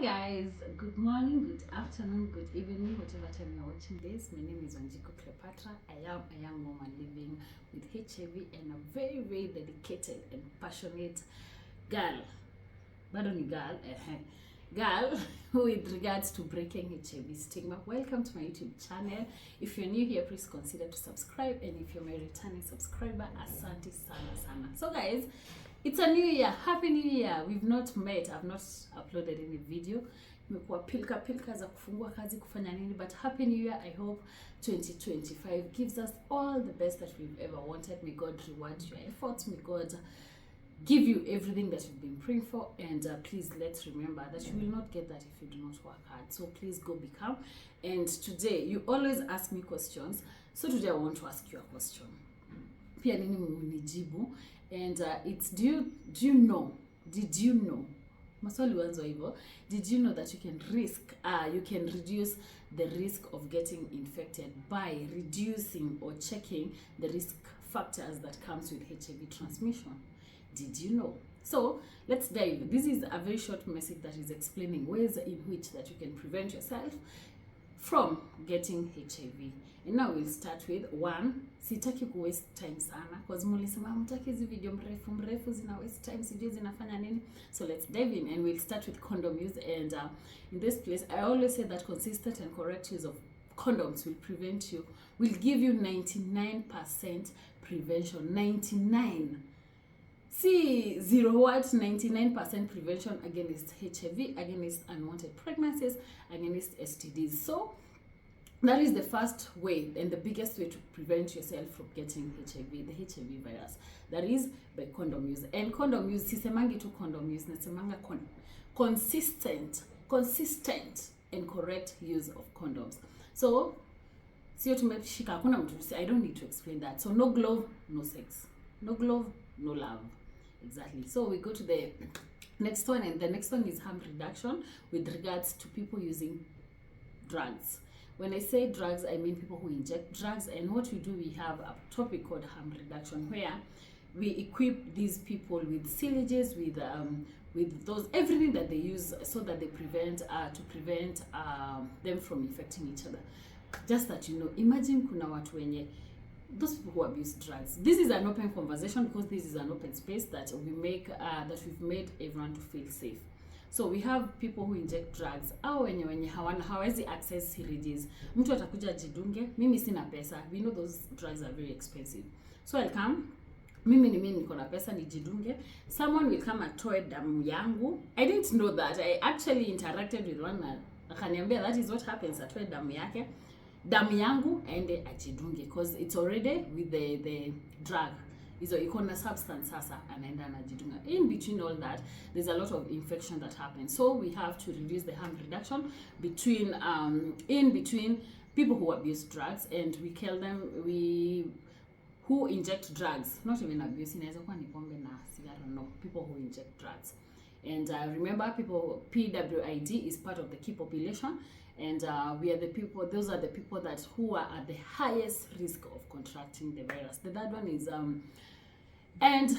Guys, good morning, good afternoon, good evening, whatever time you're watching this. My name is Wanjiku Cleopatra. I am a young woman living with HIV and a very, very dedicated and passionate girl. Girl with regards to breaking HIV stigma. Welcome to my YouTube channel. If you're new here, please consider to subscribe, and if you're my returning subscriber, asante sana. So guys, it's a new year. Happy New Year. We've not met. I've not uploaded any video. Nimekuwa pilka za kufungua kazi kufanya nini, but happy New Year. I hope 2025 gives us all the best that we've ever wanted. May God reward your efforts. May God give you everything that you've been praying for, and please let's remember that you will not get that if you do not work hard. So please go become. And today, you always ask me questions, so today I want to ask you a question. Pia nini munijibu, and it's did you know maswali wanzo hivyo, did you know that you can reduce the risk of getting infected by reducing or checking the risk factors that comes with HIV transmission? Did you know? So let's dive. This is a very short message that is explaining ways in which that you can prevent yourself from getting HIV. And now we'll start with one. Sitaki ku waste time sana, because mulisema mtaki hizi video mrefu zina waste time, sijui zinafanya nini. So let's dive in, and we'll start with condom use. And in this place, I always say that consistent and correct use of condoms will give you 99% prevention. 99. See, 99% prevention against HIV, against unwanted pregnancies, against STDs. So that is the first way and the biggest way to prevent yourself from getting HIV, the HIV virus. That is by condom use. And condom use, sisemangi tu condom use, nasemanga consistent and correct use of condoms. So, sio tumeshika hakuna mtu, I don't need to explain that. So no glove, no sex. No glove, no love. Exactly. So we go to the next one, and the next one is harm reduction with regards to people using drugs. When I say drugs, I mean people who inject drugs. And what we do, we have a topic called harm reduction, where we equip these people with syringes, with those everything that they use, so that they prevent them from infecting each other. Just that you know, imagine kuna watu wenye, those people who abuse drugs. This is an open conversation, because this is an open space that we make that we've made everyone to feel safe. So we have people who inject drugs, au wenye hawezi access syringes. Mtu atakuja jidunge, mimi sina pesa. We know those drugs are very expensive. So I'll come, mimi niko na pesa nijidunge. Someone will come atoe damu yangu. I didn't know that. I actually interacted with one, akaniambia that is what happens, atoe damu yake. Damu yangu aende ajidunge, because it's already with the drug. Izo iko na substance sasa, anaenda anajidunga. In between all that, there's a lot of infection that happens. So we have to reduce the harm reduction between in between people who abuse drugs, and we kill them, who inject drugs, not even abuse, inaweza kuwa ni pombe na sigara, no, people who inject drugs. And remember, PWID is part of the key population, and we are the people, those are the people that who are at the highest risk of contracting the virus. The third one is and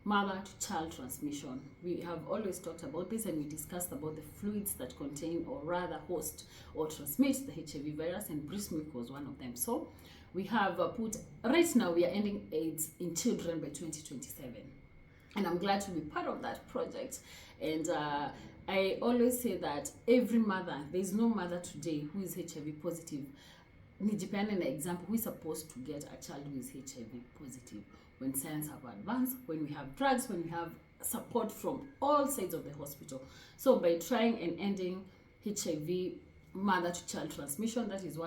mother to child transmission. We have always talked about this, and we discussed about the fluids that contain, or rather host or transmit, the HIV virus, and breast milk was one of them. So we have right now we are ending AIDS in children by 2027. And I'm glad to be part of that project. And I always say that every mother, there's no mother today who is HIV positive. Nijipeane an example, who is supposed to get a child who is HIV positive. When science have advanced, when we have drugs, when we have support from all sides of the hospital. So by trying and ending HIV mother to child transmission, that is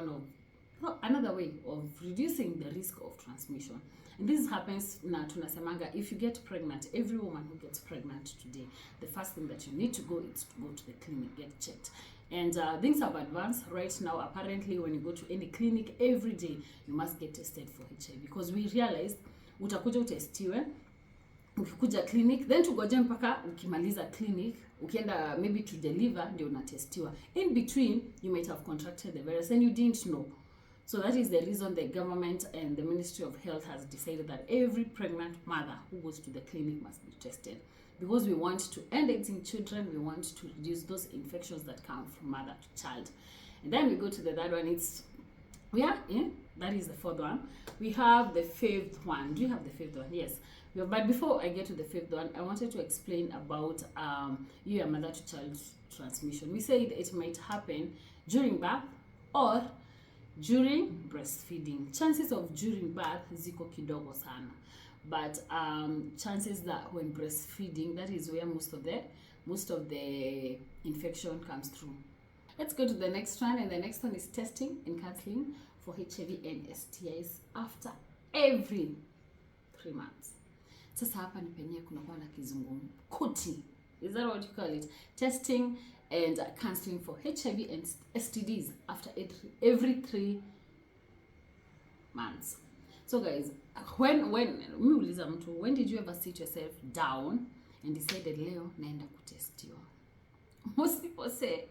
another way of reducing the risk of transmission. And this happens na tunasemanga, if you get pregnant, every woman who gets pregnant today, the first thing that you need to go is to go to the clinic, get checked. And things have advanced right now. Apparently, when you go to any clinic every day, you must get tested for HIV, because we realized utakuja utestiwe, ukikuja clinic, then tugoje mpaka ukimaliza clinic, ukienda maybe to deliver, ndio unatestiwa. In between, you might have contracted the virus and you didn't know. So that is the reason the government and the Ministry of Health has decided that every pregnant mother who goes to the clinic must be tested. because we want to end it in children. We want to reduce those infections that come from mother to child. And then we go to the third one. That is the fourth one. We have the fifth one. Do you have the fifth one? Yes. But before I get to the fifth one, I wanted to explain about your mother to child transmission. We said it might happen during birth or during breastfeeding. Chances of during birth ziko kidogo sana, but chances that when breastfeeding, that is where most of the infection comes through. Let's go to the next one, and the next one is testing and counseling for HIV and STIs after every 3 months. Sasa hapa ni penye kunakuwa na kizungumkuti. Is that what you call it? Testing and counseling for HIV and STDs after every 3 months. So guys, when did you ever sit yourself down and decided leo naenda kutestiwa? Most people say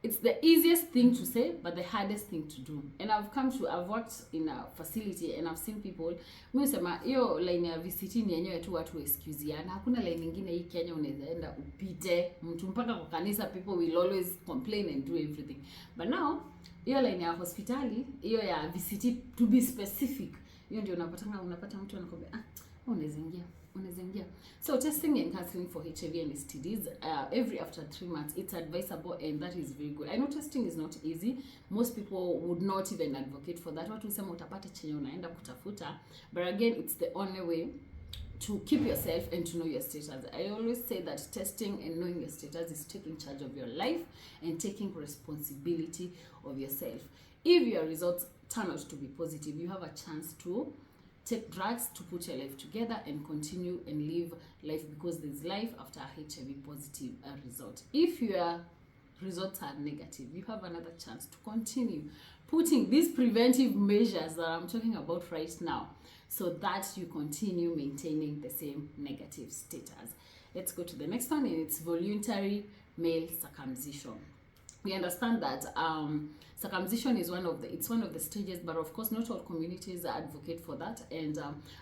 it's the easiest thing to say, but the hardest thing to do. And I've worked in a facility and I've seen people, mimi usema hiyo line ya VCT ni yenyewe tu watu excuseana. Hakuna line nyingine hii Kenya unaweza enda upite mtu mpaka kwa kanisa, people will always complain and do everything. But now hiyo line ya hospitali, hiyo ya VCT to be specific, hiyo ndio unapata mtu anakwambia unaweza ingia. So testing and counseling for HIV and STDs every after 3 months, it's advisable, and that is very good. I know testing is not easy. Most people would not even advocate for that. Watu usema utapata chenye unaenda kutafuta, but again, it's the only way to keep yourself and to know your status. I always say that testing and knowing your status is taking charge of your life and taking responsibility of yourself. If your results turn out to be positive, you have a chance to take drugs to put your life together and continue and live life, because there's life after a HIV positive result. If your results are negative, you have another chance to continue putting these preventive measures that I'm talking about right now, so that you continue maintaining the same negative status. Let's go to the next one, and it's voluntary male circumcision. We understand that circumcision is one of the stages, but of course not all communities advocate for that, and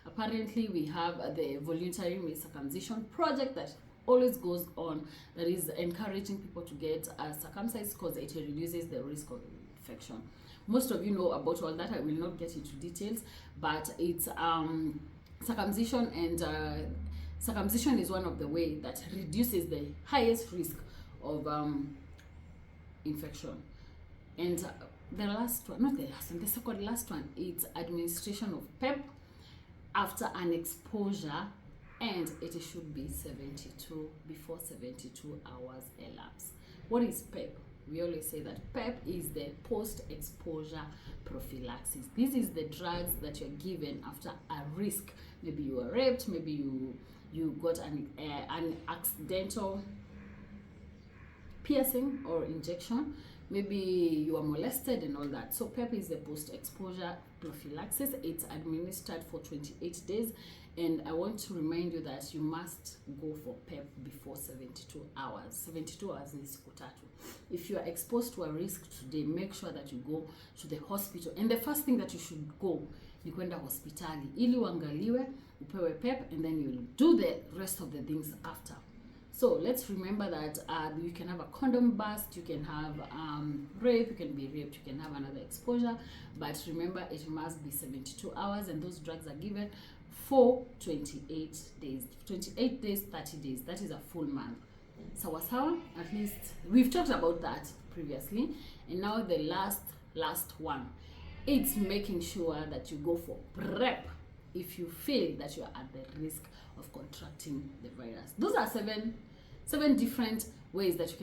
apparently we have the voluntary male circumcision project that always goes on, that is encouraging people to get circumcised because it reduces the risk of infection. Most of you know about all that. I will not get into details, but it's circumcision, and circumcision is one of the ways that reduces the highest risk of infection. And the second last one, it's administration of PEP after an exposure, and it should be before 72 hours elapse. What is PEP? We always say that PEP is the post-exposure prophylaxis. This is the drugs that you're given after a risk. Maybe you were raped, maybe you got an accidental piercing or injection, maybe you were molested and all that. So PEP is the post-exposure prophylaxis. It's administered for 28 days, and I want to remind you that you must go for PEP before 72 hours. 72 hours ni siku tatu. If you are exposed to a risk today, make sure that you go to the hospital, and the first thing that you should go ni kwenda hospitali ili uangaliwe, upewe PEP, and then you'll do the rest of the things after. So let's remember that you can have a condom burst, you can have rape, you can be raped, you can have another exposure, but remember it must be 72 hours, and those drugs are given for 28 days. 28 days, 30 days, that is a full month. So at least we've talked about that previously, and now the last one, it's making sure that you go for PrEP if you feel that you are at the risk of contracting the virus. Those are seven different ways that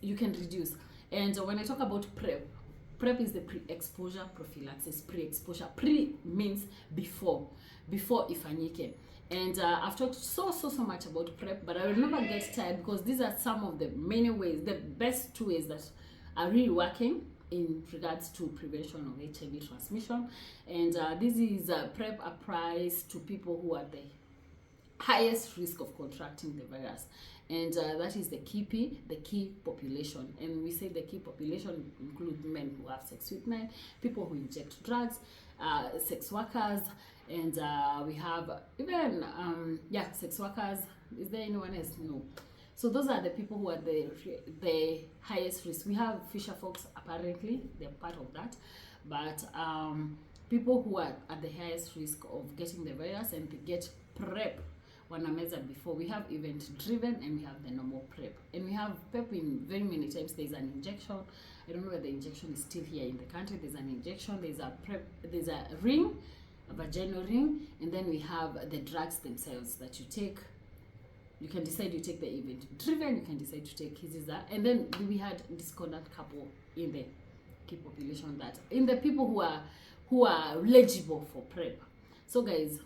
you can reduce. And when I talk about PrEP is the pre-exposure prophylaxis. Pre-exposure, pre means before ifanyike. And I've talked so much about PrEP, but I will never get tired, because these are some of the many ways, the best 2 ways that are really working in regards to prevention of HIV transmission. And this is PrEP applies to people who are the highest risk of contracting the virus. and that is the key population. And we say the key population include men who have sex with men, people who inject drugs, sex workers, and we have even sex workers. Is there anyone else? No. So those are the people who are the highest risk. We have fisher folks, apparently they're part of that, but people who are at the highest risk of getting the virus and they get PrEP wanameza before. We have event driven and we have the normal PrEP, and we have PrEP in very many times. There's an injection. I don't know whether the injection is still here in the country. There's an injection, there's a PrEP, there's a ring, a vaginal ring, and then we have the drugs themselves that you take. You can decide you take the event driven, you can decide to take Hiziza, and then we had discordant couple in the key population, that in the people who are eligible for PrEP. So guys,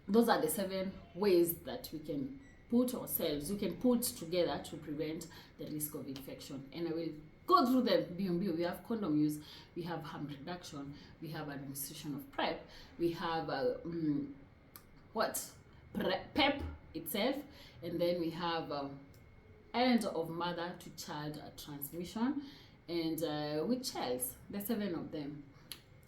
those are the 7 ways that we can put ourselves, we can put together to prevent the risk of infection. And I will go through them. We have condom use, we have harm reduction, we have administration of PrEP, we have PEP itself, and then we have end of mother to child transmission, and which else? The 7 of them.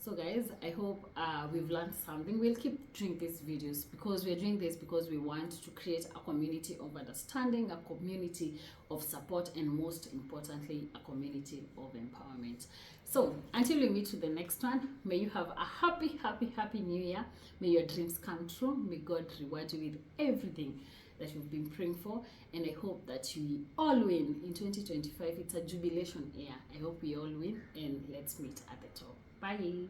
So guys, I hope we've learned something. We'll keep doing these videos because we're doing this because we want to create a community of understanding, a community of support, and most importantly, a community of empowerment. So until we meet to the next one, may you have a happy new year. May your dreams come true. May God reward you with everything that you've been praying for, and I hope that you all win in 2025. It's a jubilation year. I hope we all win, and let's meet at the top. Bye.